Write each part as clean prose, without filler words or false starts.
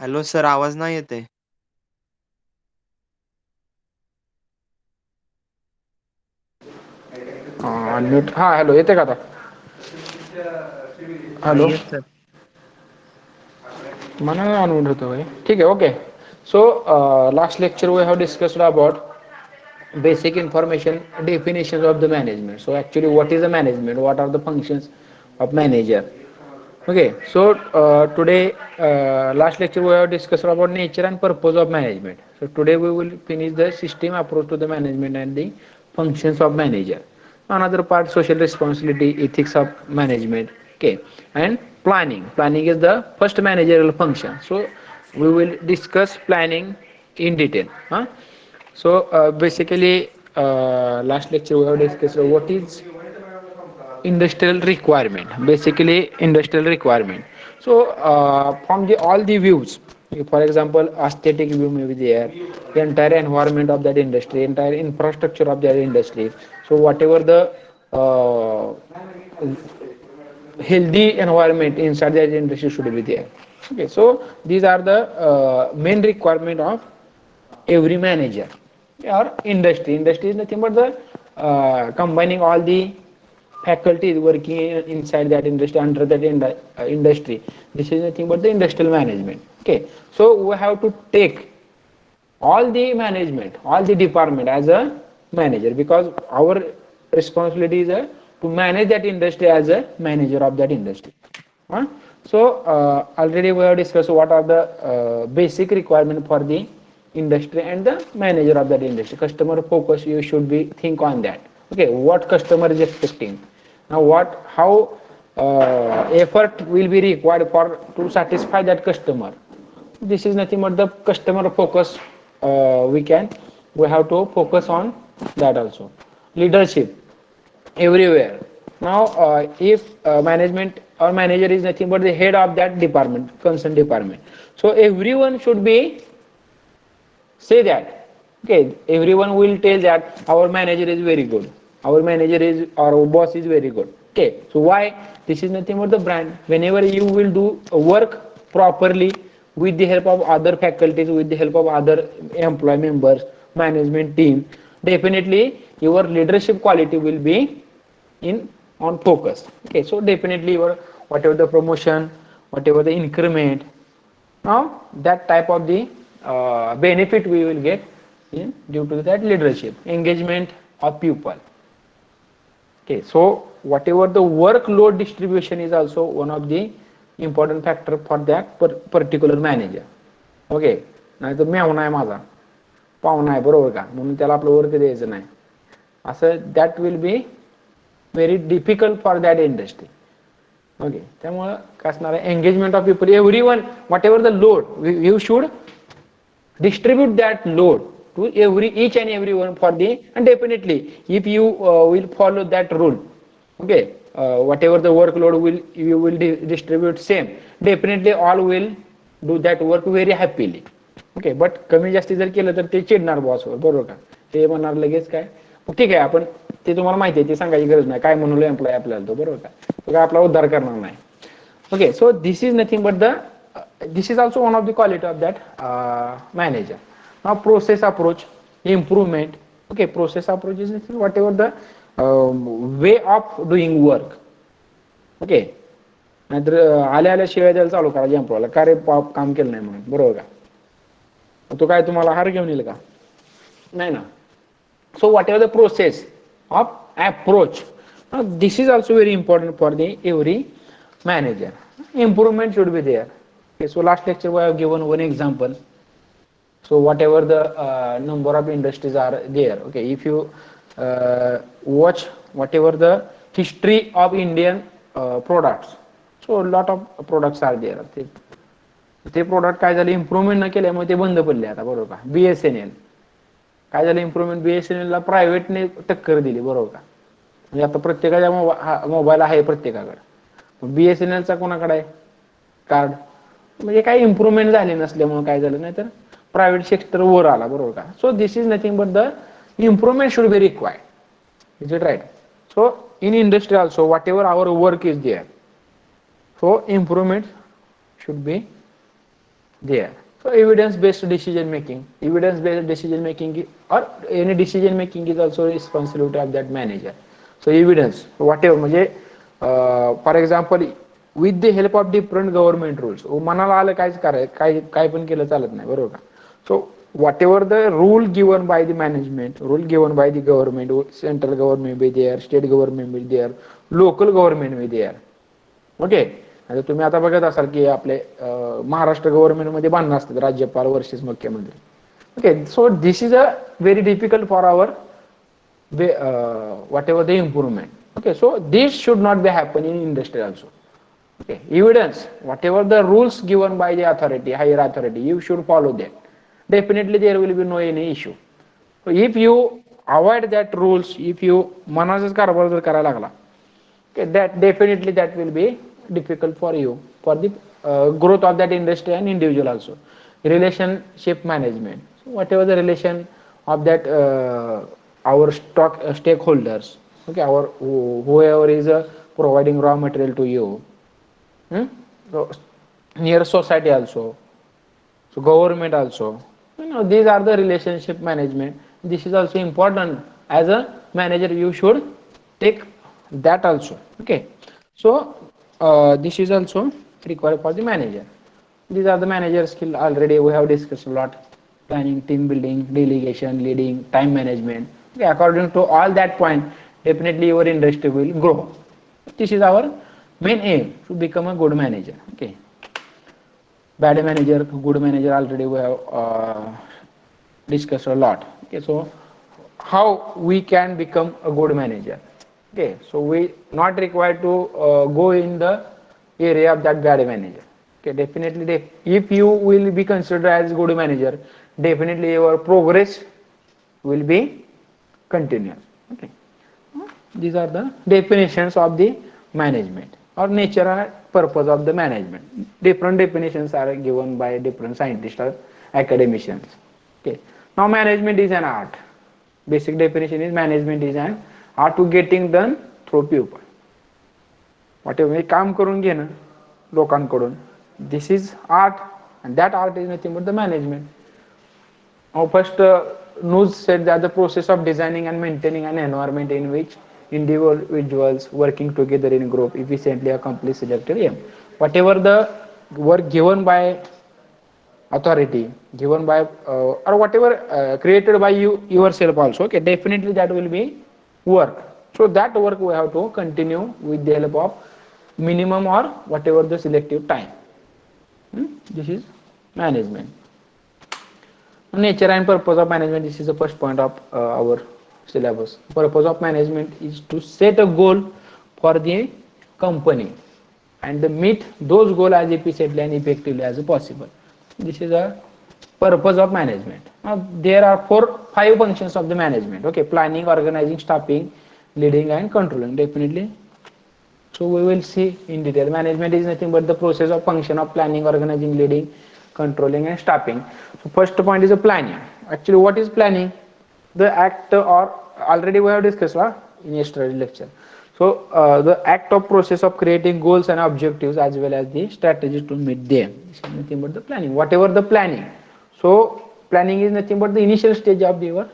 Hello sir, आवाज नाही येते. अनम्यूट. हा हॅलो, येते का आता? हॅलो. Yes sir. मला अनम्यूट होतोय. ठीक आहे, okay. So last lecture we have discussed about basic information definitions of the management. So actually what is the management, what are the functions of manager? Okay, so today last lecture we have discussed about nature and purpose of management. So today we will finish the system approach to the management and the functions of manager. Another part, social responsibility, ethics of management. Okay, and planning is the first managerial function. So we will discuss planning in detail, huh? So basically last lecture we have discussed what is industrial requirement. Basically industrial requirement. So from the all the views, for example aesthetic view may be there, the entire environment of that industry, entire infrastructure of that industry. So whatever the healthy environment inside that industry should be there. Okay, so these are the main requirement of every manager or industry. Industry is nothing but the combining all the faculties working inside that industry, under that industry. This is nothing but the industrial management. Okay, so we have to take all the management, all the department as a manager, because our responsibility is to manage that industry as a manager of that industry. Huh? So already we have discussed what are the basic requirement for the industry and the manager of that industry. Customer focus, you should be think on that. Okay, what customer is expecting. Now what, how effort will be required for to satisfy that customer. This is nothing but the customer focus. We have to focus on that also. Leadership everywhere. Now if management or manager is nothing but the head of that department, concerned department, so everyone should be say that. Okay, everyone will tell that our manager is very good, our manager is, our boss is very good. Okay, so why? This is nothing but the brand. Whenever you will do work properly with the help of other faculties, with the help of other employee members, management team, definitely your leadership quality will be in on focus. Okay, so definitely your whatever the promotion, whatever the increment, now that type of the benefit we will get in due to that leadership engagement of people. Okay, so whatever the workload distribution is also one of the important factor for that particular manager. Okay, नाही तर मेवना आहे माझा, पाहुणा आहे, बरोबर का, म्हणून त्याला आपलं वर्क द्यायचं नाही, असं that will be very difficult for that industry. Okay, त्यामुळं काय असणार आहे, engagement of people, every one, what ever the load, you should distribute that load to each and every one for the, and definitely if you will follow that rule, okay, whatever the workload will you will distribute same, definitely all will do that work very happily. Okay, but कमी जास्ती जर केलं तर ते चिडणार बॉसवर, बरोबर का, ते म्हणणार लगेच काय, ठीक आहे आपण ते तुम्हाला माहिती आहे, ते सांगायची गरज नाही, काय म्हणून एम्प्लॉय आपल्याला तो, बरोबर का, तो काय आपला उद्धार करणार नाही. Okay, so this is nothing but the this is also one of the quality of that manager. Now process approach, improvement. Okay, process approach is whatever the way of doing work. Okay, नाहीतर आल्या आल्या शिवाय द्यायला चालू करा एम्प्लॉयला, का रे काम केलं नाही म्हणून, बरोबर का, तो काय तुम्हाला हार घेऊन येईल का, नाही ना. So whatever the process of approach, now this is also very important for the every manager. Improvement should be there. Okay, so last lecture we have given one example. So whatever the number of industries are there, okay, if you watch whatever the history of Indian products, so a lot of products are there. ते product काय झाले, improvement न केल्यामुळे ते बंद पडले आता, बरोबर का. BSNL काय झालं, इम्प्रुव्हमेंट, BSNL ला प्रायव्हेटने टक्कर दिली, बरोबर का, म्हणजे आता प्रत्येकाच्या मोबाईल आहे प्रत्येकाकडे, BSNL चा कोणाकडे आहे कार्ड, म्हणजे काही इम्प्रुव्हमेंट झाली नसल्यामुळे काय झालं, नाही तर प्रायव्हेट सेक्टर वर आला, बरोबर का. So this is nothing but the improvement should be required, is it right. So in industry also whatever our work is there, so improvement should be there. So evidence based decision making, or any decision making is also responsibility of that manager. So evidence whatever म्हणजे for example with the help of different government rules, मनाला आलं काहीच करायचं, काय पण केलं चालत नाही, बरोबर का. So whatever the rule given by the management, rule given by the government, central government be there, state government be there, local government be there. Okay. आता तुम्ही आता बघत असाल की आपले महाराष्ट्र गव्हर्नमेंट मध्ये भांडणं असतात, राज्यपाल वर्सेस मुख्यमंत्री. Okay. So this is a very difficult for our whatever the improvement. Okay, so this should not be happening in industry also. Okay, evidence, whatever the rules given by the authority, higher authority, you should follow that. Definitely there will be no any issue. So if you avoid that rules, if you मनाचाच कारभार जर करायला लागला, okay, that definitely that will be difficult for you, for the growth of that industry and individual also. Relationship management, so whatever the relation of that our stock stakeholders, okay, our whoever is providing raw material to you, so near society also, so government also, these are the relationship management. This is also important. As a manager you should take that also. Okay, so this is also required for the manager. These are the manager skill. Already we have discussed a lot: planning, team building, delegation, leading, time management. Okay, according to all that point, definitely your industry will grow. This is our main aim, to become a good manager. Okay, bad manager, good manager, already we have discussed a lot. Okay, so how we can become a good manager? Okay, so we not required to go in the area of that bad manager. Okay, definitely if you will be considered as good manager, definitely your progress will be continuous. Okay, these are the definitions of the management, or nature and purpose of the management. Different definitions are given by different scientists or academicians. Okay, now management is an art. Basic definition is management is an art to getting done through people. Whatever काम करून घेणं लोकांकडून, this is art, and that art is nothing but the management. Now first Noose said that the process of designing and maintaining an environment in which individuals working together in group efficiently accomplish selected aim. Whatever the work given by authority, given by or whatever created by you yourself also, okay, definitely that will be work. So that work we have to continue with the help of minimum or whatever the selective time. This is management. Nature and purpose of management, this is the first point of our syllabus. Purpose of management is to set a goal for the company and meet those goals as efficiently and effectively as possible. This is a purpose of management. Now there are 5 functions of the management. Okay, planning, organizing, staffing, leading and controlling. Definitely, so we will see in detail. Management is nothing but the process of function of planning, organizing, leading, controlling and staffing. So first point is a planning. Actually, what is planning? The act, or already we have discussed in yesterday's lecture. So the act of process of creating goals and objectives as well as the strategies to meet them. This is nothing but the planning. Whatever the planning. So planning is nothing but the initial stage of your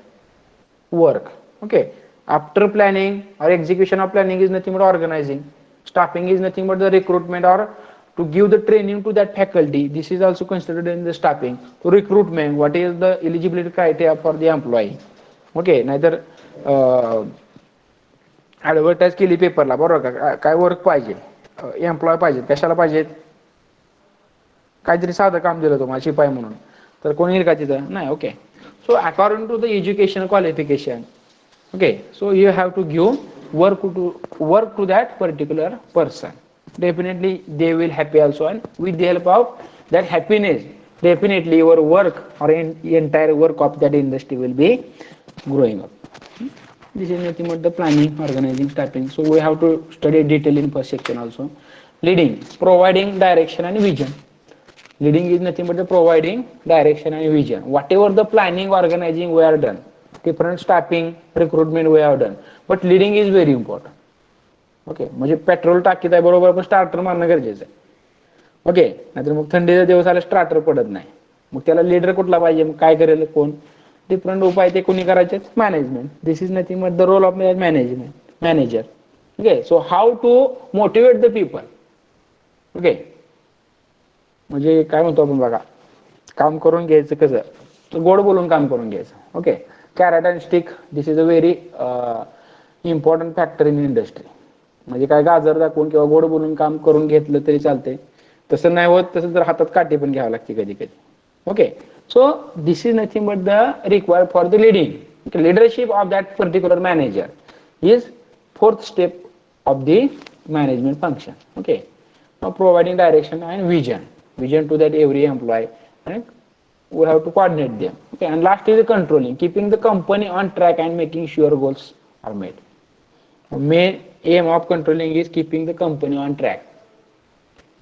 work. Okay. After planning or execution of planning is nothing but organizing. Staffing is nothing but the recruitment or to give the training to that faculty. This is also considered in the staffing. So recruitment, what is the eligibility criteria for the employee? Okay, नाहीतर advertise केली पेपरला, बरोबर का, काय work पाहिजे, employ पाहिजे, कशाला पाहिजेत, काहीतरी साधं काम दिलं तुम्हाला शिपाई म्हणून, तर कोणी येईल का तिथं, नाही. Okay, so according to the education qualification, okay, so you have to give work to that particular person. Definitely they will happy also, and with the help of that happiness, definitely your work or entire work of that industry will be growing up. This is nothing but the planning, organizing, staffing. So we have to study detail in first section also. Leading, providing direction and vision. Leading is nothing but the providing direction and vision. Whatever the planning, organizing we are done, different staffing, recruitment we have done, but leading is very important. Okay, म्हणजे petrol टाकीत आहे बरोबर, पण starter मारणं गरजेचं आहे. Okay. नाहीतर मग थंडीचा दिवस आला स्टार्टर पडत नाही, मग त्याला लीडर कुठला पाहिजे, मग काय करेल कोण, डिफरंट उपाय ते कोणी करायचे, management. This is nothing but the role of management manager. Okay. So how to motivate the people. Okay. म्हणजे काय म्हणतो आपण बघा, काम करून घ्यायचं कसं, तर गोड बोलून काम करून घ्यायचं. Okay. Carrot and stick, this is a very important factor in industry. म्हणजे काय गाजर दाखवून किंवा गोड बोलून काम करून घेतलं तरी चालतंय, तसं नाही होत तसं तर हातात काठी पण घ्यावं लागते कधी कधी. Okay. So this is nothing but the required for the leading. Leadership of that particular manager is fourth step of the management function. Okay. Now providing direction and vision to that every employee, and we have to coordinate them. Okay. And last is the controlling, keeping the company on track and making sure goals are met. The main aim of controlling is keeping the company on track.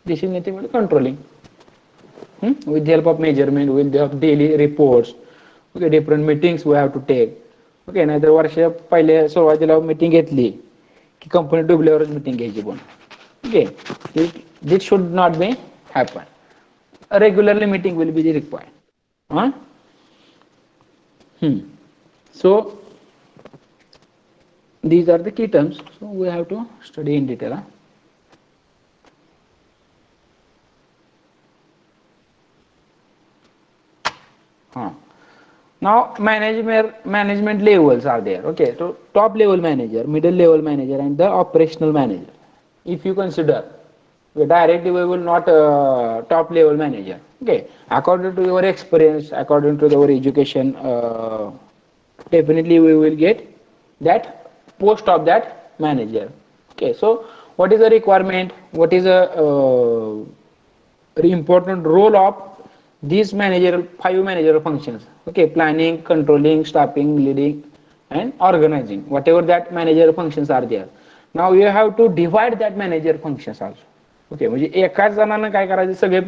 This is nothing but controlling. With the help of measurement, with the help of daily reports. Okay. Different meetings we have to take. Okay. नाहीतर वर्ष पहिले सुरुवातीला meeting घेतली की company डुबल्यावरच meeting घ्यायची पण. Okay. This should not be happen. Regularly meeting will be the required. So these are the key terms, so we have to study in detail. Now management levels are there. Okay, so top level manager, middle level manager, and the operational manager. If you consider, directly we will not top level manager. Okay, according to your experience, according to your education, definitely we will get that post of that manager. Okay, so what is the requirement, what is the important role of these five managerial functions? Okay, planning, controlling, staffing, leading, and organizing, whatever that managerial functions are there. Now you have to divide that managerial functions also. Okay. म्हणजे एकाच जणांना काय करायचं सगळे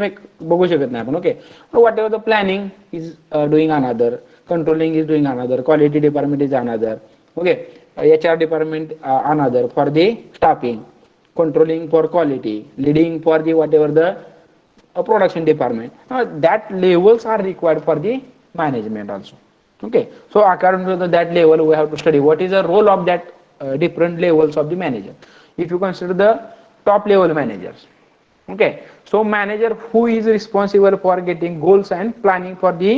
बघू शकत नाही आपण. Okay. What ever the planning is doing another, controlling is doing another, quality department is another. Okay. HR department another for the staffing, controlling for quality, leading for the whatever the production department. That levels are required for the management also. Okay. So according to that level we have to study what is the role of that different levels of the manager. If you consider the top level managers. Okay. So manager who is responsible for getting goals and planning for the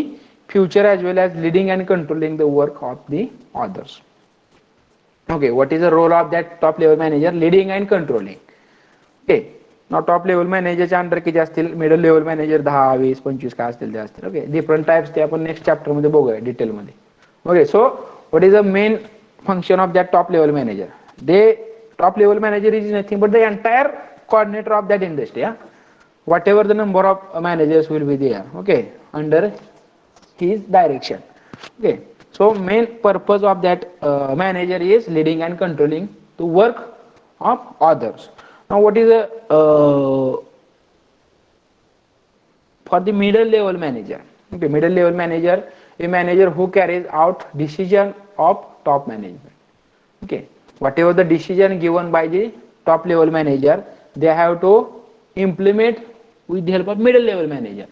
future, as well as leading and controlling the work of the others. Okay. What is the role of that top level manager? Leading and controlling. Okay. Now top level manager under किती असतील, middle level manager 10, 20, 25 काय असतील ते असतील. Okay. Different types ते आपण next chapter मध्ये बघूया डिटेल मध्ये. Okay. So what is the main function of that top level manager? They top level manager is nothing but the entire coordinator of that industry. Whatever the number of managers will be there, okay, under his direction. Okay. So main purpose of that manager is leading and controlling the work of others. Now what is the for the middle level manager? Okay, middle level manager, a manager who carries out decision of top management. Okay. Whatever the decision given by the top level manager, they have to implement with the help of middle level manager.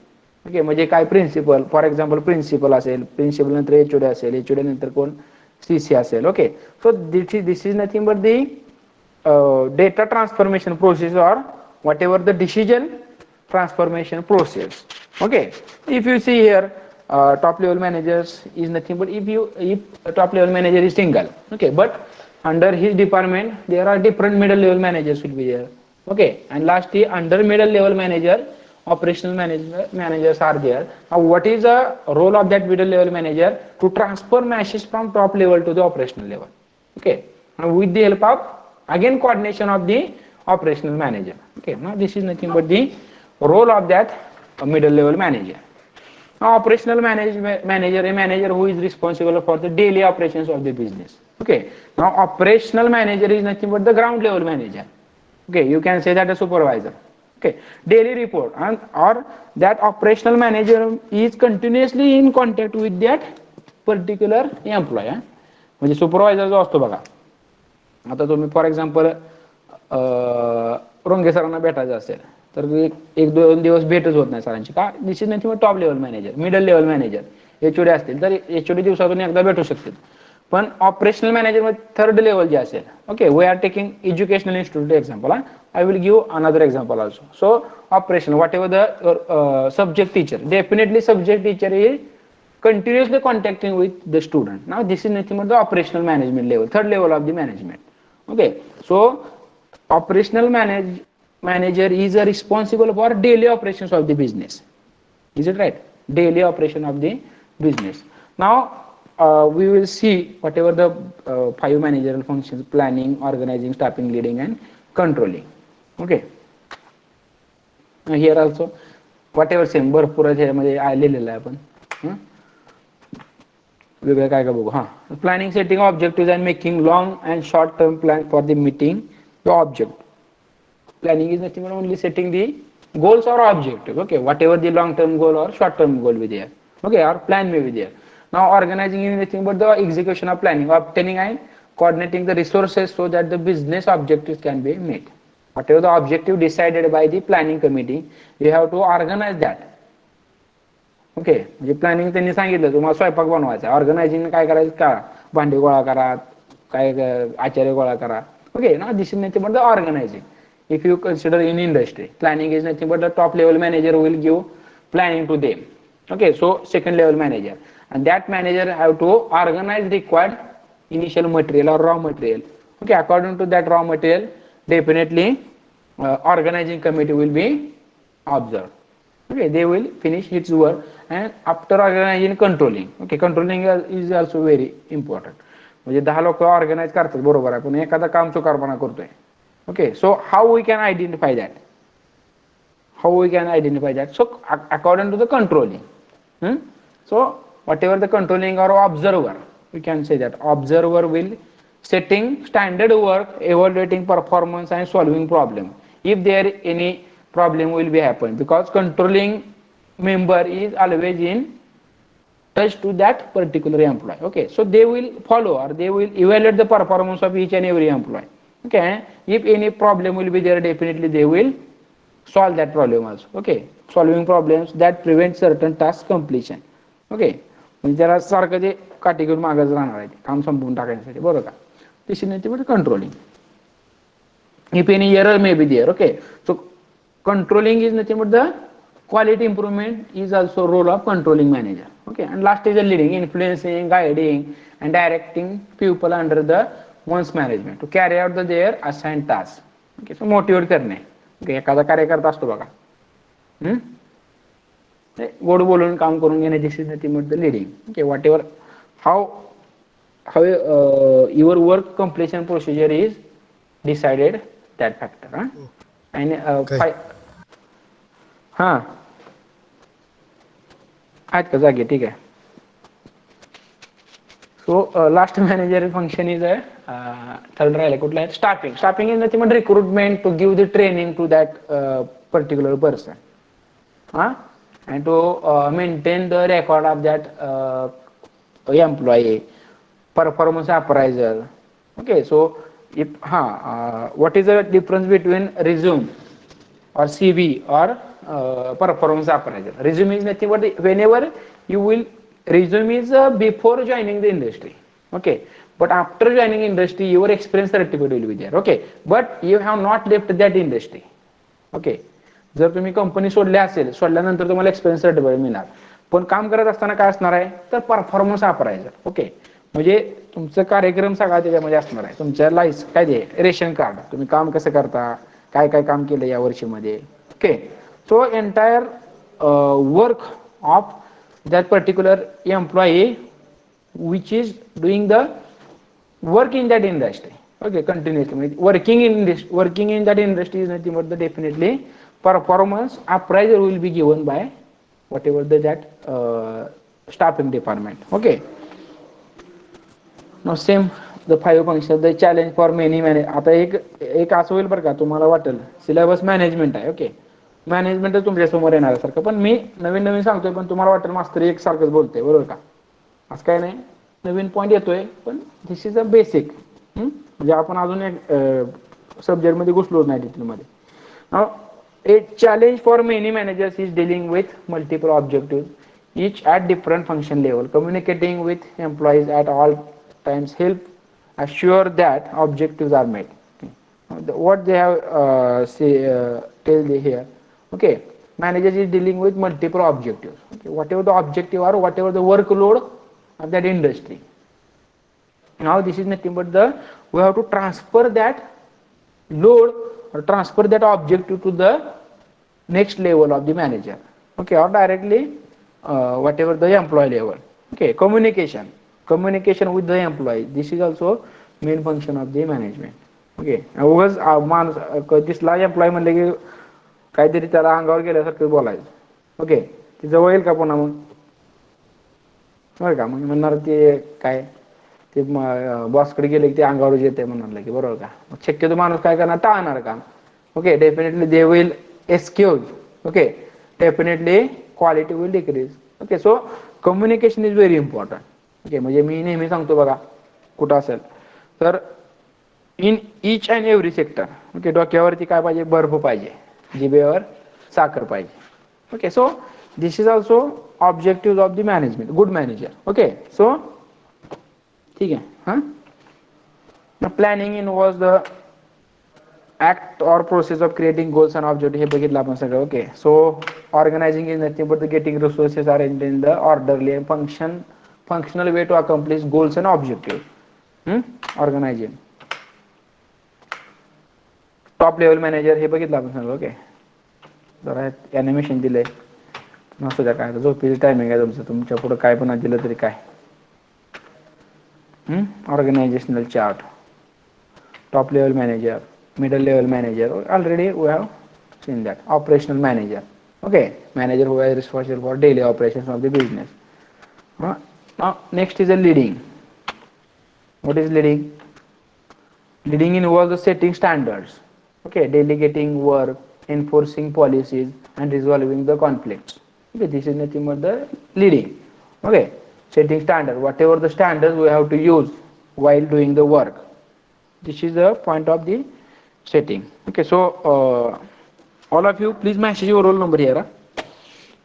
Okay. म्हणजे काय principal, for example principal असेल, principal नंतर HOD असेल, HOD नंतर कोण CC असेल. Okay. So this is nothing but the data transformation process, or whatever the decision transformation process. Okay. If you see here, top level managers is nothing but if top level manager is single. Okay. But under his department there are different middle level managers will be there. Okay. And lastly, under middle level manager, operational managers are there. Now what is the role of that middle level manager? To transfer messages from top level to the operational level. Okay. Now with the help of again coordination of the operational manager. Okay. Now this is nothing but the role of that middle level manager. Now operational manager, a manager who is responsible for the daily operations of the business. Okay. Now operational manager is nothing but the ground level manager. Okay. You can say that a supervisor. Okay. Daily report, and or that operational manager is continuously in contact with that particular employee. म्हणजे supervisor जो असतो बघा, आता तुम्ही for example रोंगे सरांना भेटायचं असेल तर एक दोन दिवस भेटच होत नाही सरांची का निश्चित नाही top level manager middle level manager HOD असतील तर एचओडी दिवसातून एकदा भेटू शकतील पण ऑपरेशनल मॅनेजर मध्ये थर्ड लेवल जे असेल okay we are taking educational institute example I will give another example also. So operation, whatever the subject teacher, definitely subject teacher is continuously contacting with the student. Now this is nothing but the operational management level, third level of the management. Okay, so operational manager is responsible for daily operations of the business. Is it right? Daily operation of the business. Now we will see whatever the 5 managerial functions: planning, organizing, staffing, leading, and controlling. Okay, here also whatever same भरपूर ह्यामध्ये लिहिलेलं आहे आपण वेगळं काय काय बघू हा planning setting objective and making long and short term plan for the meeting the object planning is nothing but only setting the goals or objective okay whatever the long term goal or short term goal be there okay or plan may be there now organizing is nothing but the execution of planning obtaining and coordinating the resources so that the business objectives can be met whatever the objective decided by the planning committee you have to organize that okay म्हणजे planning त्यांनी सांगितलं तुम्हाला स्वयंपाक बनवायचा organising काय करायचं का भांडी गोळा करा काय आचार्य गोळा करा ओके ना this is nothing but the organising if you consider in industry planning is nothing but the top level manager will give planning to them okay so second level manager and that manager have to organize required initial material or raw material okay according to that raw material definitely organizing committee will be observed okay they will finish its work and after organizing controlling okay controlling is also very important म्हणजे 10 लोक organise करतात बरोबर आहे पण एखादा काम चुकारपणा करतोय okay so how we can identify that so according to the controlling so whatever the controlling or observer we can say that observer will setting standard work evaluating performance and solving problem if there any problem will be happen because controlling member is always in touch to that particular employee okay so they will follow or they will evaluate the performance of each and every employee okay if any problem will be there definitely they will solve that problem also okay solving problems that prevent certain task completion okay म्हणजे जरा सारखं जे काठी घेऊन मागच राहणार आहे काम संपवून टाकण्यासाठी बरोबर का this is nothing but controlling if any error may be there okay so controlling is nothing but the quality improvement is also role of controlling manager okay and last is the leading influencing guiding and directing people under the one's management to carry out their assigned tasks okay so motivate करणे एखादा कार्यकर्ता असतो बघा गोड बोलून काम करून घेणे this is nothing but the leading okay whatever how your work completion procedure is decided that factor आणि हा आहेत का जागे ठीक आहे so last manager function is third राहिलं कुठलं आहे staffing is nothing but recruitment to give the training to that particular person and to maintain the record of that employee performance appraisal okay so if what is the difference between resume or CV or performance appraisal resume is nothing but whenever you will resume is before joining the industry okay but after joining industry your experience certificate will be there okay but you have not left that industry okay जर तुम्ही company सोडली असेल सोडल्यानंतर तुम्हाला experience certificate मिळणार पण काम करत असताना काय असणार आहे तर परफॉर्मन्स अप्रायझर ओके म्हणजे तुमचं कार्यक्रम सगळा त्याच्यामध्ये असणार आहे तुमच्या लाईस काय ते रेशन कार्ड तुम्ही काम कसं करता काय काय काम केलं या वर्षीमध्ये okay so entire work of that particular employee which is doing the work in that industry okay continuously working in that industry is nothing but the definitely performance appraisal will be given by whatever that staffing department okay now same the 5 functions the challenge for many आता एक असं होईल बरं का तुम्हाला वाटेल syllabus management आहे okay management तुमच्या समोर येणार सारखं पण मी नवीन सांगतोय पण तुम्हाला वाटेल मास्तर एक सारखंच बोलतोय बरोबर का असं काय नाही नवीन पॉइंट येतोय पण दिस इज अ बेसिक म्हणजे आपण अजून एक सब्जेक्ट मध्ये घुसलो नाही डिटेल मध्ये Now, a challenge for many managers is dealing with multiple objectives, each at different function level. Communicating with employees at all times help assure that objectives are met. Okay. What they have tell here, okay, managers is dealing with multiple objectives. Okay, whatever the objective or whatever the workload of that industry. Now this is nothing but we have to transfer that load or transfer that objective to the next level of the manager, okay, or directly whatever the employee level. Okay, communication with the employee, this is also main function of the management. Okay, उगाच माणूस दिसला employ म्हणले की काहीतरी त्याला अंगावर गेल्यासारखं बोलायचं. Okay, ते जवळ येईल का पुन्हा मग? बरं का, मग म्हणणार ते काय ते बॉसकडे गेले की ते अंगावर येते म्हणणार की, बरोबर का? मग शक्यतो माणूस काय करणार, टाळणार काम. Okay, definitely they will excuse. Okay, definitely quality will decrease. Okay, so communication is very important. Okay, म्हणजे मी नेहमी सांगतो बघा, कुठं असेल तर in each and every sector. Okay, डोक्यावरती काय पाहिजे, बर्फ पाहिजे, जिभेवर साखर पाहिजे. Okay, so this is also objective of the management, good manager. Okay, so ठीक आहे. हां, planning involves the act or process of creating goals and objectives, हे बघितलं आपण सगळं. Okay, so organizing is nothing but the getting resources arranged in the orderly and functional way to accomplish goals and objectives. Organizing. Top level manager हे बघितलं आपण सगळं. Okay, जरा animation दिलंय, नसू द्या, काय झोपेचं टायमिंग आहे तुमचं, तुमच्या पुढं काय पण दिलं तरी काय. Organisational chart, top level manager, middle level manager, already we have seen that. Operational manager, okay, manager who is responsible for daily operations of the business. Now next is a leading. What is leading? Leading involves the setting standards, okay, delegating work, enforcing policies and resolving the conflicts. Okay, this is nothing but the leading. Okay, setting standard, whatever the standards we have to use while doing the work. This is the point of the setting. Okay, so all of you please message your roll number here.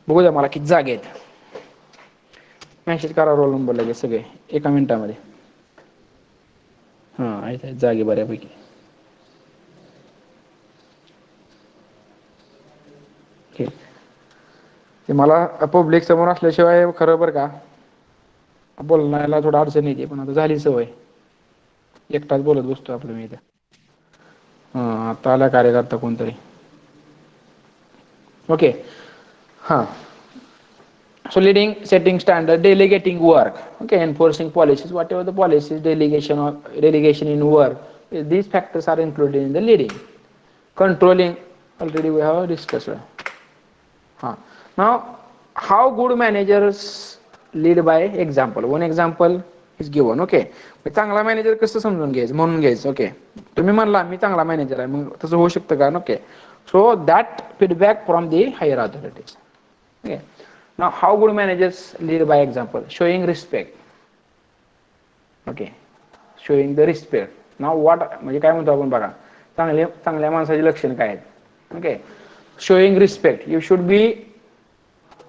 बघू द्या मला किती जागे आहेत. Message करा roll number लगेच सगळे एका मिनिटामध्ये. हां, आहेत जागे बऱ्यापैकी. ओके, ते मला पब्लिक समोर असल्याशिवाय खरं बरं का बोलण्याला थोडं अडचण येते, पण आता झाली सवय, एकटाच बोलत बसतो आपलं मी इथं. हां, आता आला कार्यकर्ता कोणतरी. ओके, हां, so leading, setting standard, delegating work, okay, enforcing policies, whatever the policies, delegation in work, these factors are included in the leading. Controlling, already we have discussed. Now how good managers lead by example. One example is given. okay, चांगला manager कसं समजून घ्यायचं, म्हणून घ्यायचं. Okay, तुम्ही म्हणला मी चांगला manager आहे, मग तसं होऊ शकतं का? Okay, so that feedback from the higher authorities. Okay, now how good managers lead by example, showing respect. okay, showing the respect. now what म्हणजे काय म्हणतो आपण बघा, चांगल्या माणसाचे लक्षण काय आहेत. Okay, showing respect, you should be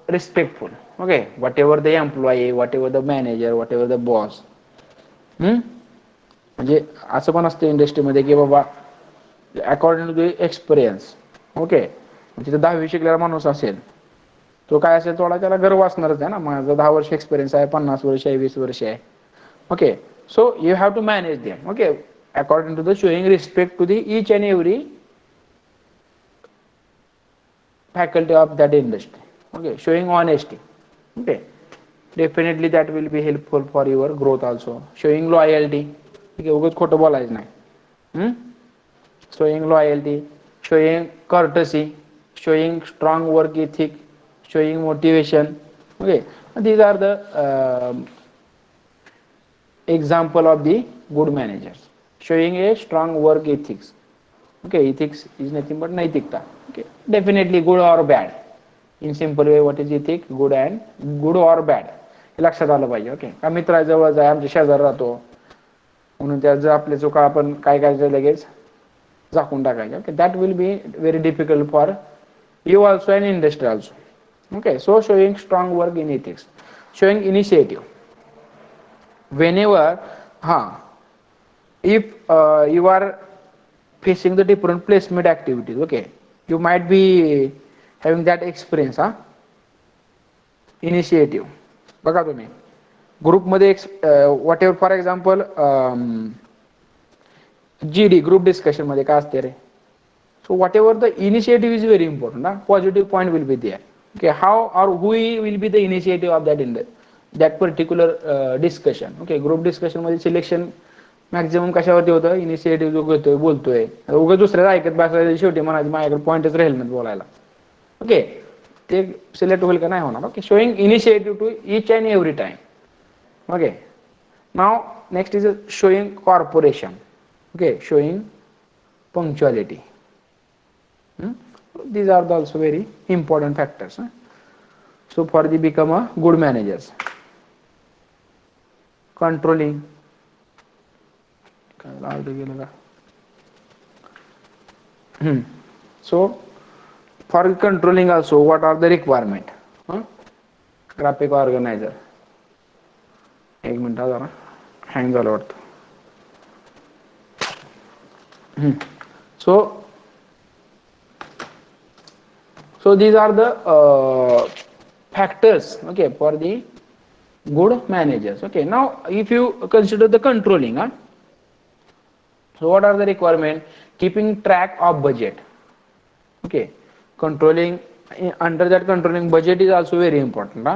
respectful. okay, whatever the employee, whatever the manager, whatever the boss. म्हणजे असं पण असतं इंडस्ट्रीमध्ये की बाबा according to the experience. Okay, तिथे 10वी शिकलेला माणूस असेल, तो काय असेल थोडा त्याला गर्व असणारच आहे ना, माझं 10 वर्ष एक्सपिरियन्स आहे, 50 वर्ष आहे, 20 वर्ष आहे. Okay, so you have to manage them. Okay, according to the showing respect to the each and every faculty of that industry. Okay, showing honesty. Okay, definitely that will be helpful for your growth also. Showing loyalty. Okay, उगाच खोटं बोलायचं नाही. Showing loyalty, showing courtesy, showing strong work ethic, showing motivation. Okay, these are the example of the good managers. Showing a strong work ethics. Okay, ethics is nothing but naitikta. Okay, definitely good or bad. In simple way, what is ethic? Good or bad. हे लक्षात आलं पाहिजे. Okay, का मित्राजवळ जाय, आमच्या शेजार राहतो म्हणून त्या जर आपल्या चुका आपण काय करायचं लगेच झाकून टाकायचे. Okay, that will be very difficult for you also and industry also. Okay, so showing strong work in ethics, showing initiative. Whenever if you are facing the different placement activities, okay, you might be having that experience. Initiative बघा तुम्ही ग्रुपमध्ये what ever, for example GD group discussion मध्ये काय असते रे. So whatever the initiative is very important. Positive point will be there. Okay, how or who will be the initiative of that particular discussion. Okay, group discussion मध्ये selection maximum कशावरती होतं, initiative जो घेतोय बोलतोय, उगाच दुसऱ्याला ऐकत बसायचं, शेवटी म्हणायचं माझ्याकडे पॉईंटच राहील नाही बोलायला. ओके, ते सिलेक्ट होईल का नाही होणार. Okay, showing initiative to each and every time. Okay, now next is showing corporation. Okay, showing punctuality. These are also very important factors. So for the become a good managers. Controlling. So for controlling also, what are the requirement? Graphic organizer. एक minute जरा hang झालं वाटतं. So these are the factors, okay, for the good managers. Okay, now if you consider the controlling, so what are the requirement? Keeping track of budget. Okay, controlling, under that controlling budget is also very important.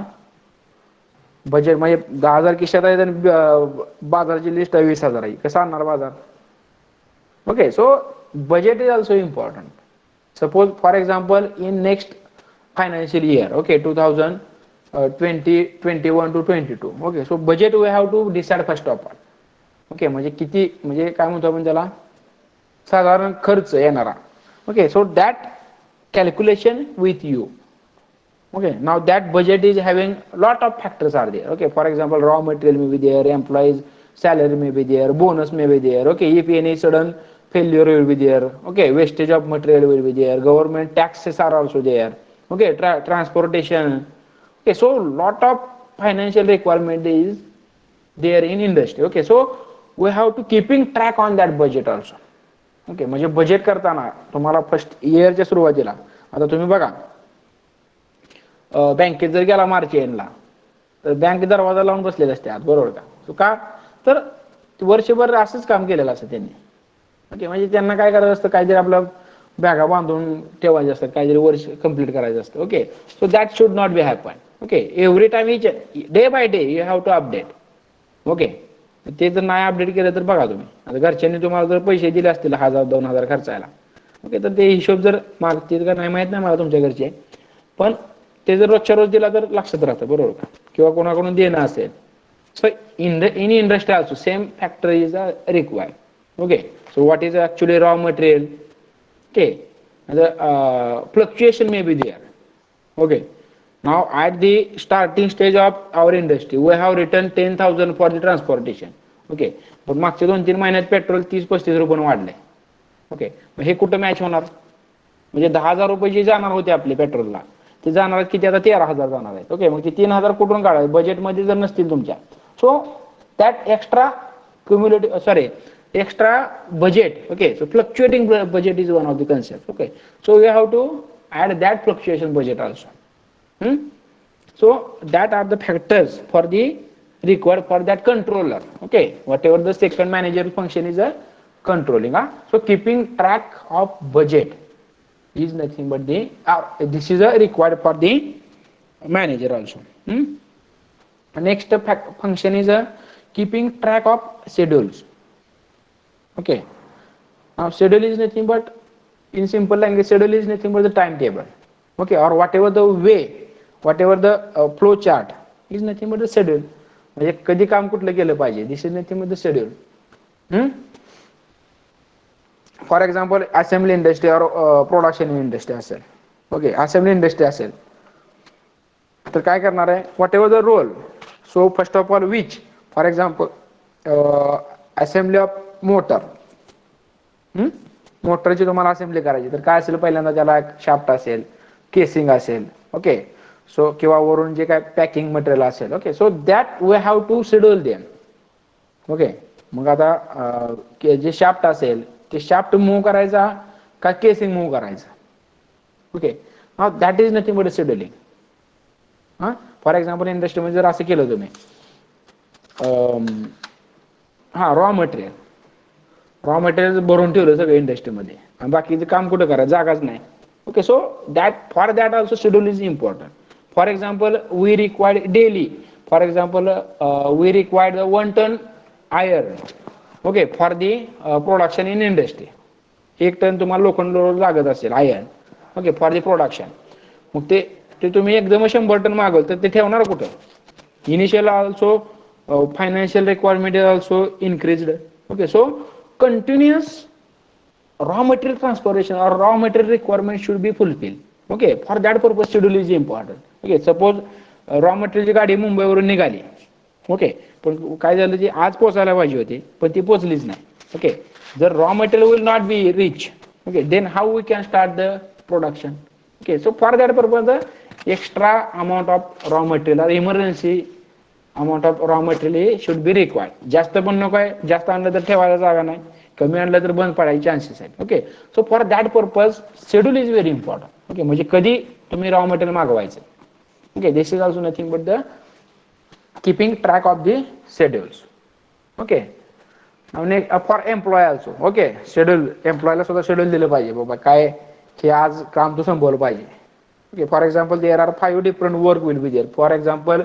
Budget म्हणजे 10,000 खिशात आहे आणि बाजाराची list आहे 20,000 आहे, कसं आणणार बाजार. Okay, so budget is also important. Suppose for example in next financial year, okay, 2021 to 22, okay, so budget we have to decide first of all. Okay, म्हणजे किती, म्हणजे काय म्हणतो आपण त्याला, साधारण खर्च येणारा. Okay, so that calculation with you. Okay, now that budget is having lot of factors are there. Okay, for example raw material may be there, employees salary may be there, bonus may be there. Okay, if any sudden failure will be there. Okay, wastage of material will be there, government taxes are also there. Okay, transportation. Okay, so lot of financial requirement is there in industry. Okay, so we have to keeping track on that budget also. Okay, म्हणजे budget करताना तुम्हाला first इयरच्या सुरुवातीला, आता तुम्ही बघा बँकेत जर गेला मार्च एंडला तर बँक दरवाजा लावून बसलेले असते आत, बरोबर का. तो का तर वर्षभर असंच काम केलेलं असतं त्यांनी. ओके, म्हणजे त्यांना काय करायचं असतं, काहीतरी आपलं बॅगा बांधून ठेवायचे असतात, काहीतरी वर्ष कंप्लीट करायचं असतं. Okay, so that should not be happen. Okay, every time each day by day you have to update. Okay, ते जर नाही अपडेट केलं तर बघा तुम्ही, आता घरच्यांनी तुम्हाला जर पैसे दिले असतील 1,000-2,000 खर्चायला, ओके, तर ते हिशोब जर मागतील का नाही माहित नाही मला तुमच्या घरचे, पण ते जर रोजच्या रोज दिला तर लक्षात राहतं, बरोबर का. किंवा कोणाकडून देणं असेल. सो in industry also same factor is required. Okay, so what is actually raw material? Okay, the fluctuation may be there. Okay, now at the starting stage of our industry we have written 10,000 for the transportation. Okay, पण मागच्या 2-3 महिन्यात petrol 30-35 रुपये वाढले. Okay, हे कुठं match होणार, म्हणजे 10,000 रुपये जे जाणार होते आपले पेट्रोलला ते जाणार किती, आता 13,000 जाणार आहेत. ओके, मग ते 3,000 कुठून काढायचे बजेटमध्ये जर नसतील तुमच्या. So that extra cumulative, extra budget. Okay, so fluctuating budget is one of the concepts. Okay, so we have to add that fluctuation budget also. So that are the factors for the required for that controller. Okay, whatever the second manager function is a controlling. So keeping track of budget is nothing but the this is a required for the manager also. Next function is keeping track of schedules. Okay, now schedule is nothing but, in simple language, schedule is nothing but the timetable. Okay, or whatever the way, whatever the flow chart is nothing but the schedule. म्हणजे कधी काम कुठलं केलं पाहिजे, this is nothing but the schedule. For example assembly industry or production industry असेल. Okay, assembly industry असेल तर काय करणार आहे, whatever the role. So first of all which, for example assembly of motor. मोटरची तुम्हाला असेंब्ली करायची तर काय असेल, पहिल्यांदा त्याला एक शाफ्ट असेल, केसिंग असेल, ओके. सो किंवा वरून जे काय पॅकिंग मटेरियल असेल, okay. So that we have to schedule them, okay. मग आता जे शाफ्ट असेल ते शाफ्ट मूव्ह करायचा का केसिंग मूव्ह करायचा, okay. That is nothing but scheduling. For example इंडस्ट्रीमध्ये जर असं केलं तुम्ही, रॉ मटेरियल भरून ठेवलं सगळं इंडस्ट्रीमध्ये आणि बाकीचं काम कुठं करा, जागाच नाही, okay. So for that also schedule is important. For example we required daily, for example we required 1 ton iron, okay, for the production in industry. 1 ton तुम्हाला लोखंड लागत असेल iron, okay, for the production. मग ते तुम्ही एकदम 100 ton मागवल तर ते ठेवणार कुठं? Initial also financial requirement is also increased, okay. So continuous raw material transportation or raw material requirement should be fulfilled, okay. For that purpose schedule is important, okay. Suppose raw मटेरियलची गाडी मुंबईवरून निघाली, okay, पण काय झालं, जी आज पोहोचायला पाहिजे होती पण ती पोहोचलीच नाही, ओके. जर raw material will not be reach, okay, then how we can start the production, okay. So for that purpose extra amount of raw material और emergency amount of raw material should be required. जास्त पण नको आहे, जास्त आणलं तर ठेवायला जागा नाही, कमी आणलं तर बंद पडायचे चान्सेस आहेत, okay. So for that purpose schedule is very important, okay. म्हणजे कधी तुम्ही रॉ मटेरियल मागवायचं, okay. This is also nothing but the keeping track of the schedules, okay. For employee also, okay. Schedule, एम्प्लॉयला सुद्धा schedule दिलं पाहिजे, बाबा काय हे आज काम तू संपवलं पाहिजे, okay. For example there are 5 different work will be there. For example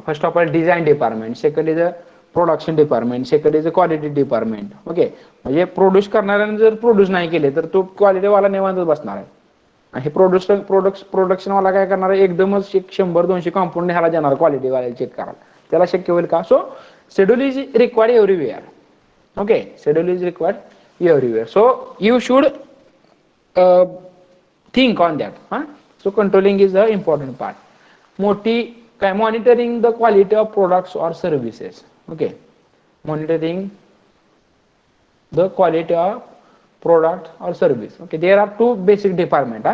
first of all design department, second is a production department, second is a quality department, okay. म्हणजे प्रोड्यूस करणाऱ्याने जर प्रोड्यूस नाही केले तर तो क्वालिटी वाला निवांतच बसणार आहे. आणि प्रोडक्शन वाला काय करणार आहे, एकदमच 100-200 कंपाऊंड ह्याला देणार क्वालिटी वाल्याला चेक करायला, त्याला शक्य होईल का? सो schedule is required everywhere, okay. Schedule is required everywhere. So you should think on that. So controlling is the important part. मोठी काय, monitoring the quality of products or services, okay. Monitoring the quality of product or service, okay. There are 2 basic department,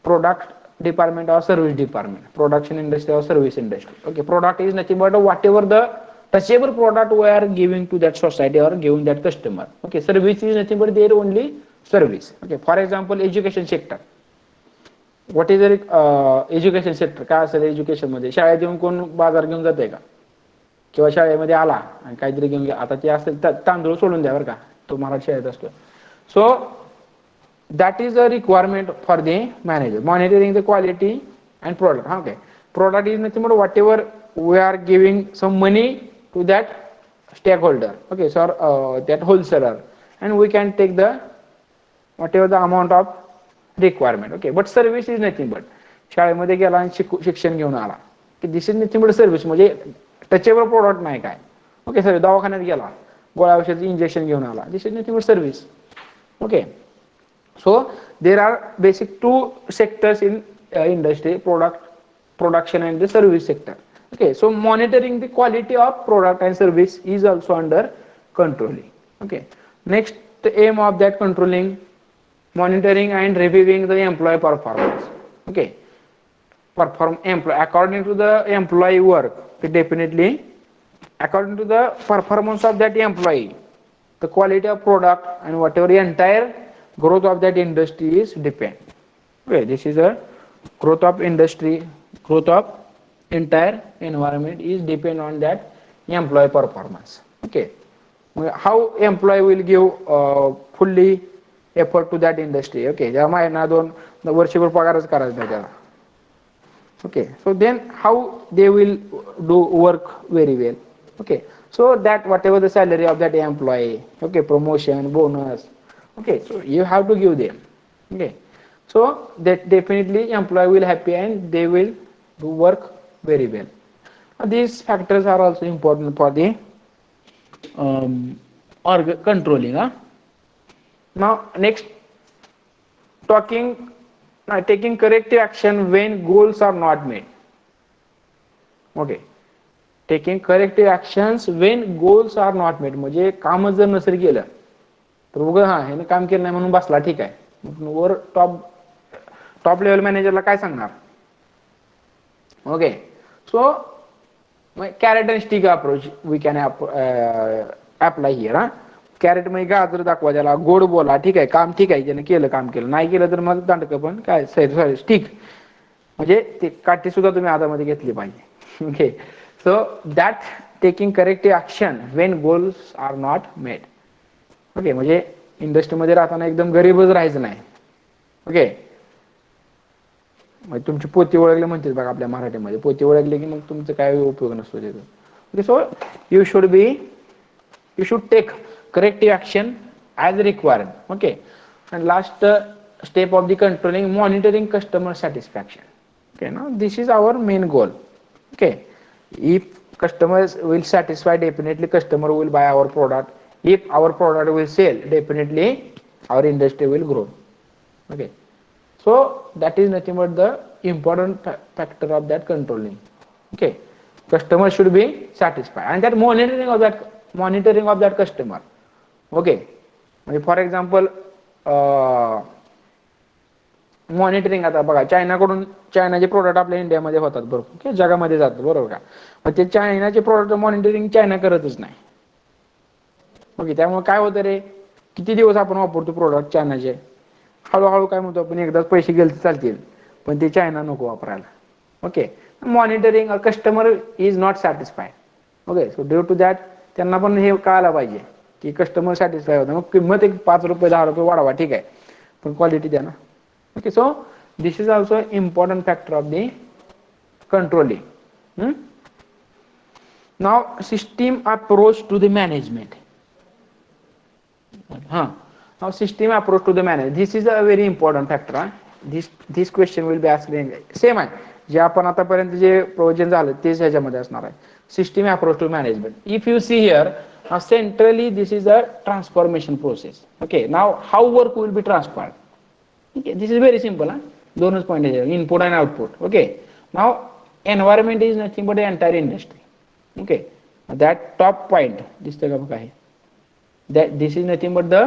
product department or service department, production industry or service industry, okay. Product is nothing but whatever the touchable product we are giving to that society or giving that customer, okay. Service is nothing but their only service, okay. For example education sector, what is education sector. काय असेल education मध्ये, शाळेत येऊन कोण बाजार घेऊन जाते का? किंवा शाळेमध्ये आला आणि काहीतरी घेऊन घ्या, आता ते असेल तांदूळ सोडून द्या बरं का, तो मराठी शाळेत असतो. So that is a requirement for the manager, monitoring the quality and product. Okay. Product is nothing but whatever we are giving some money to that stake holder, okay, sir that wholesaler, and we can take the whatever the amount of requirement, okay. But service is nothing but, शाळेमध्ये गेला आणि शिक्षण घेऊन आला की this is nothing but service, म्हणजे touchable product नाही काय, ओके. सर दवाखान्यात गेला, गोळ्या औषध इंजेक्शन घेऊन आला, this is nothing but service, okay. So there are basic 2 sectors in industry, production and the service sector, okay. So monitoring the quality of product and service is also under controlling, okay. Next, the aim of that controlling, monitoring and reviewing the employee performance, okay. Employee according to the employee work, definitely according to the performance of that employee, the quality of product and whatever the entire growth of that industry is depend, okay. This is a growth of industry, growth of entire environment is depend on that employee performance, okay. How employee will give fully effort to that industry, okay. ज्या महिना 2 वर्षभर पगारच करायचा नाही त्याला, okay. So then how they will do work very well, okay. So that whatever the salary of that employee, okay, promotion, bonus, okay, so you have to give them, okay. So that definitely employee will happy and they will do work very well. These factors are also important for the controlling. Now next, taking corrective action when goals are not met, okay. Taking corrective actions when goals are not met, म्हणजे काम जर नसेल केलं तर उगा हा ह्याने काम केलं नाही म्हणून बसला, ठीक आहे, मग वर टॉप लेवल मॅनेजरला काय सांगणार? Okay, so carrot and stick approach we can apply here. हा, कॅरेट मध्ये गाजर दाखवा, त्याला गोड बोला, ठीक आहे, काम ठीक आहे, ज्याने केलं काम केलं, नाही केलं तर मग दांडकं पण काय सॉरी स्टिक म्हणजे ते काठी सुद्धा तुम्ही हातामध्ये घेतली पाहिजे. Okay, so that taking corrective action when goals are not made. Okay, म्हणजे इंडस्ट्रीमध्ये राहताना एकदम गरीबच राहायचं नाही. ओके, म्हणजे तुमची पोती ओळखली म्हणतात बघा आपल्या मराठीमध्ये, पोती ओळखली की मग तुमचं काय उपयोग नसतो त्याचा. Okay, so you should take corrective action as required. Okay, and last step of the controlling monitoring customer satisfaction. Okay, now this is our main goal. Okay, if customers will satisfy, definitely customer will buy our product. If our product will sell, definitely our industry will grow. Okay, so that is nothing but the important factor of that controlling. Okay, customer should be satisfied, and that monitoring of that customer. Okay, for example, monitoring, आता बघा चायनाचे product आपल्या इंडियामध्ये होतात बरोबर, जगामध्ये जातात बरोबर का, पण ते चायनाचे प्रोडक्ट मॉनिटरिंग चायना करतच नाही. ओके, त्यामुळे काय होतं रे, किती दिवस आपण वापरतो प्रोडक्ट चायनाचे, हळूहळू काय म्हणतो आपण, एकदाच पैसे गेले चालतील, पण ते चायना नको वापरायला. Okay, monitoring customer is not satisfied. Okay, so due to that त्यांना पण हे कळायला पाहिजे की कस्टमर सॅटिस्फाय होतं, मग किंमत एक 5 रुपये 10 रुपये वाढवा, ठीक आहे, पण क्वालिटी द्या ना. Okay, so this is also important factor of the controlling. Now system approach to the management. Now system approach to the management, this is a very important factor. This question will be asked same आहे, जे आपण आतापर्यंत जे provision झालं तेच ह्याच्यामध्ये असणार आहे. System approach to management. If you see here, centrally this is a transformation process. Okay, now how work will be transferred? Okay, this is very simple. दोनच point आहे, इनपुट आणि output. Okay, now environment is nothing but entire industry. Okay, that top point दिसतं का बघा, that this is nothing but the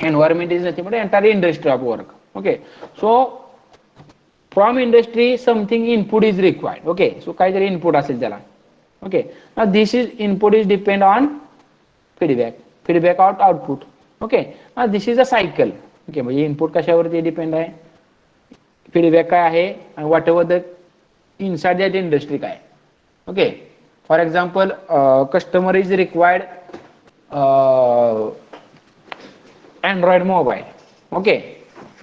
environment is nothing but the entire industry of work. Okay, so from industry something input is required. Okay, so काहीतरी input असेल त्याला. Okay, now this is input is depend on feedback output. Okay, now this is a cycle. Okay, म्हणजे input कशावरती depend आहे, feedback काय आहे, आणि whatever the inside that industry काय. Okay, for example customer is required Android mobile. Okay,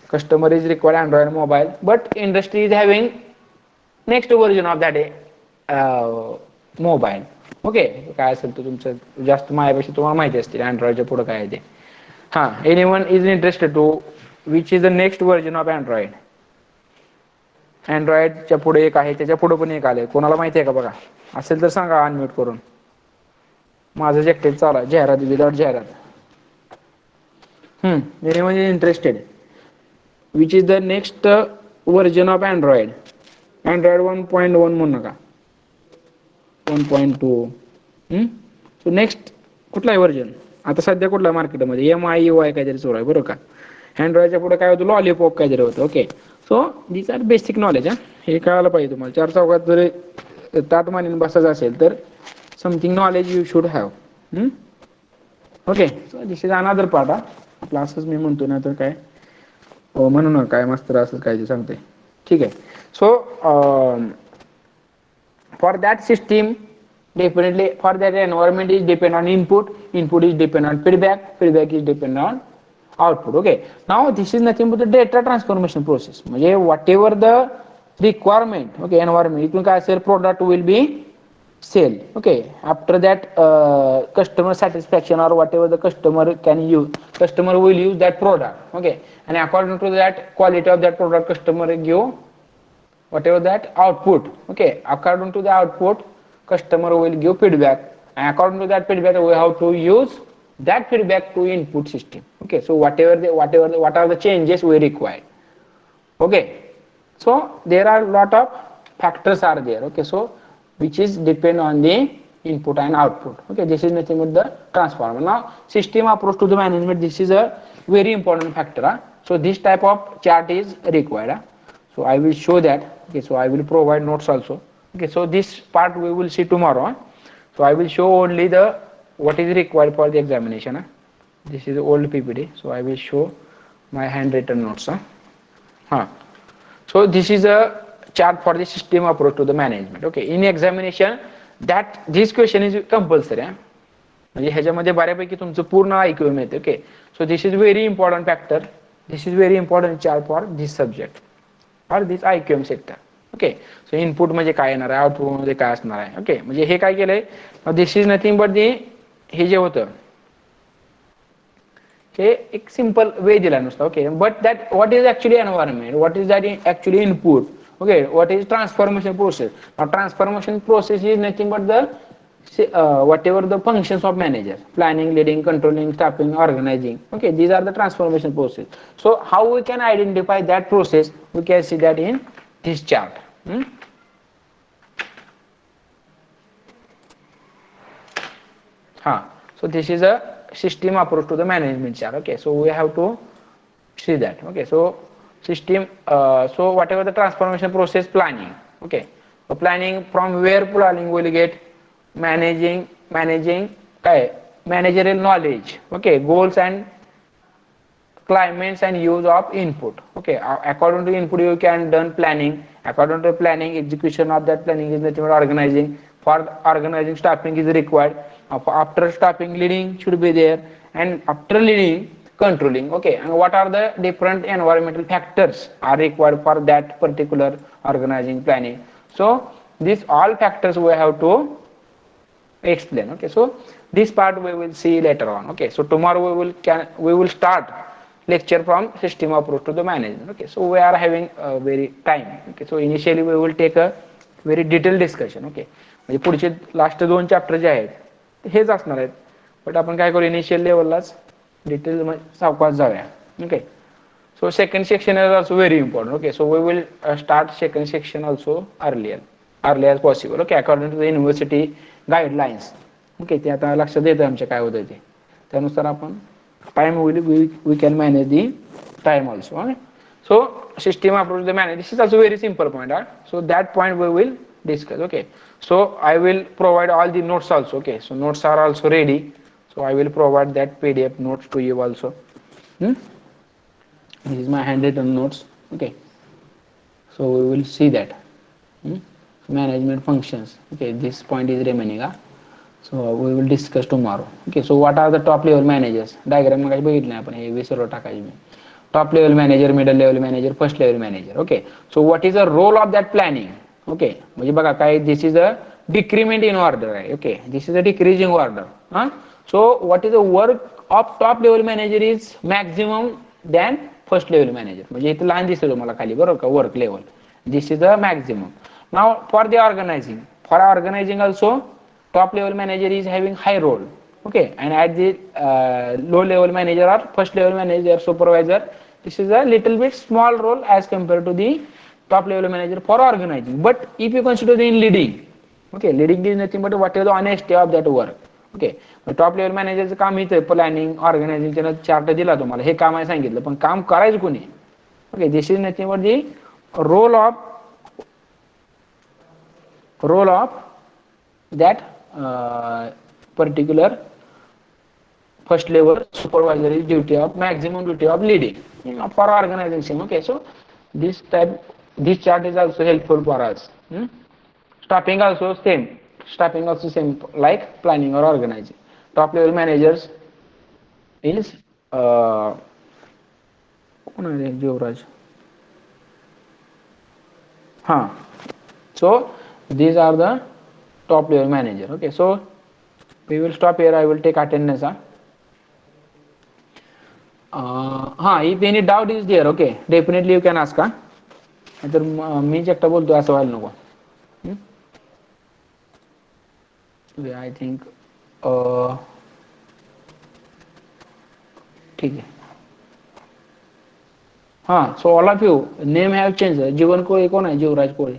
customer is required Android mobile, but industry is having next version of that mobile. Okay, काय असेल तर तुमचं जास्त माझ्यापेक्षा तुम्हाला माहिती असतील अँड्रॉइडच्या पुढे काय आहे ते. हा, anyone is interested to which is the next version of Android? अँड्रॉइडच्या पुढे एक आहे, त्याच्या पुढे पण एक आले, कोणाला माहिती आहे का बघा, असेल तर सांगा अनम्यूट करून. माझं एकटेच चालू आहे, जाहिरात विदाउट जाहिरात. Anyone is interested which is the next version of Android? Android 1.1 म्हणू नका, 1.2. सो नेक्स्ट कुठला आहे व्हर्जन आता सध्या कुठला मार्केटमध्ये? MIUI काहीतरी सुरू आहे बरोबर का. अँड्रॉइडच्या पुढे काय होतं, लॉलीपॉप काहीतरी होतं. Okay, so these are basic knowledge. हे कळायला पाहिजे तुम्हाला. 4 चौकात जर ताट मानेने बसायचं असेल तर something knowledge you should have. Okay, so this is another part. आपला असंच मी म्हणतो ना तर काय हो म्हणू ना, काय मास्तर असंच काय ते सांगते, ठीक आहे. सो for that system, definitely for that environment is depend on input is depend on feedback is depend on output. Okay, now this is nothing but the data transformation process. म्हणजे whatever the requirement, okay, environment, इथून काय असेल, product will be sell. Okay, after that customer satisfaction or whatever the customer can use, customer will use that product. Okay, and according to that quality of that product, customer give whatever that output. Okay, according to the output customer will give feedback, and according to that feedback we have to use that feedback to input system. Okay, so what are the changes we require. Okay, so there are lot of factors are there. Okay, so which is depend on the input and output. Okay, this is nothing but the transformer. Now system approach to the management, this is a very important factor. So this type of chart is required. So I will show that. Okay, so I will provide notes also. Okay, so this part we will see tomorrow. So I will show only the what is required for the examination. This is old PPT, so I will show my handwritten notes. So this is a chart for the system approach to the management. Okay, in examination that this question is compulsory. म्हणजे ह्याच्यामध्ये बऱ्यापैकी तुमचं पूर्ण IQ मिळते. Okay, so this is very important factor, this is very important chart for this subject for this IQM sector. Okay, so input म्हणजे काय येणार आहे, आउटपुट मध्ये काय असणार आहे. ओके, म्हणजे हे काय केलंय, this is nothing but the, हे जे होतं हे एक सिंपल वे दिला नुसतं. Okay, but that what is actually environment, what is that actually input. Okay, what is transformation process. Transformation process is nothing but the whatever the functions of manager: planning, leading, controlling, staffing, organizing. Okay, these are the transformation process. So how we can identify that process, we can see that in this chart. So this is a system approach to the management chart. Okay, so we have to see that. Okay, so system, so whatever the transformation process, planning. Okay, so planning, from where planning will get managing managerial knowledge. Okay, goals and climates and use of input. Okay, according to input you can done planning, according to planning execution of that planning is nothing but organizing. For organizing, staffing is required. After staffing, leading should be there, and after leading, controlling. Okay, and what are the different environmental factors are required for that particular organizing planning. So these all factors we have to explain. Okay, so this part we will see later on. Okay, so tomorrow we will start lecture from system approach to the management. Okay, so we are having a very time. Okay, so initially we will take a very detailed discussion. Okay, म्हणजे पुढचे last 2 chapter जे आहेत हेच असणार आहेत, but आपण काय करू, initial लेवललाच detail सावकाश जाऊया. Okay, so second section is also very important. Okay, so we will start second section also early as possible. Okay, according to the university guidelines. Okay, ते आता लक्षात येतं आमच्या काय होतं ते, त्यानुसार आपण time we can manage the time also. Okay? So system approach the manage, this is also very simple point. So that point we will discuss. Okay, so I will provide all the notes also. Okay, so notes are also ready, so I will provide that PDF notes to you also. This is my handwritten notes. Okay, so we will see that. Management functions. Okay, this point is remaining. So we will discuss tomorrow. Okay, so what are the top level managers? Diagram मध्ये बघितलं आपण, हे विसरलो टाकायचे मी. Top level manager, middle level manager, first level manager. Okay, so what is the role of that planning? Okay, म्हणजे बघा काय, this is a decrement in order. Okay, this is a decreasing order. So what is the work of top level manager is maximum than first level manager. म्हणजे इथे line दिसते तुम्हाला खाली, बरोबर का, work level. This is the maximum. Now for the organizing also top level manager is having high role. Okay, and at the low level manager or first level manager, supervisor, this is a little bit small role as compared to the top level manager for organizing. But if you consider the in leading, okay, leading is nothing but what is the honesty of that work. Okay, top level मॅनेजरचं काम इथं planning organising, त्यानं chart दिला तुम्हाला, हे काम आहे सांगितलं, पण काम करायचं कोणी. Okay, this is nothing but the role of that particular first level supervisory duty of maximum duty of leading for organization. Okay, so this chart is also helpful for us. Staffing also same like planning or organizing. Top level managers is Jovraj. So these are the top level manager. Okay, so we will stop here. I will take attendance. If any doubt is there, okay, definitely you can ask. तर मी एकटा बोलतो असं व्हायला नको. I think ठीक आहे. So all of you name have changed. जीवन कोळी कोण आहे? जीवराज कोळी.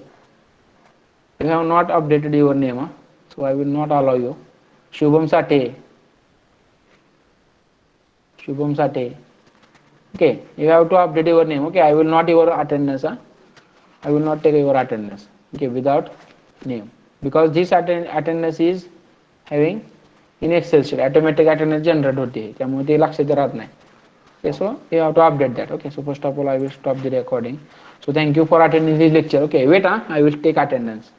You have not updated your name. So I will not allow you. Shubham Sate. Shubham Sate. Okay, you have to update your name. Okay, I will not your attendance. Huh? I will not take your attendance. Okay, without name, because this attendance is having in Excel sheet automatic attendance generate होती है, त्यामुळे ते लक्षात राहत नाही. Okay, so you have to update that. Okay, so first of all I will stop the recording. So thank you for attending this lecture. Okay, wait, I will take attendance.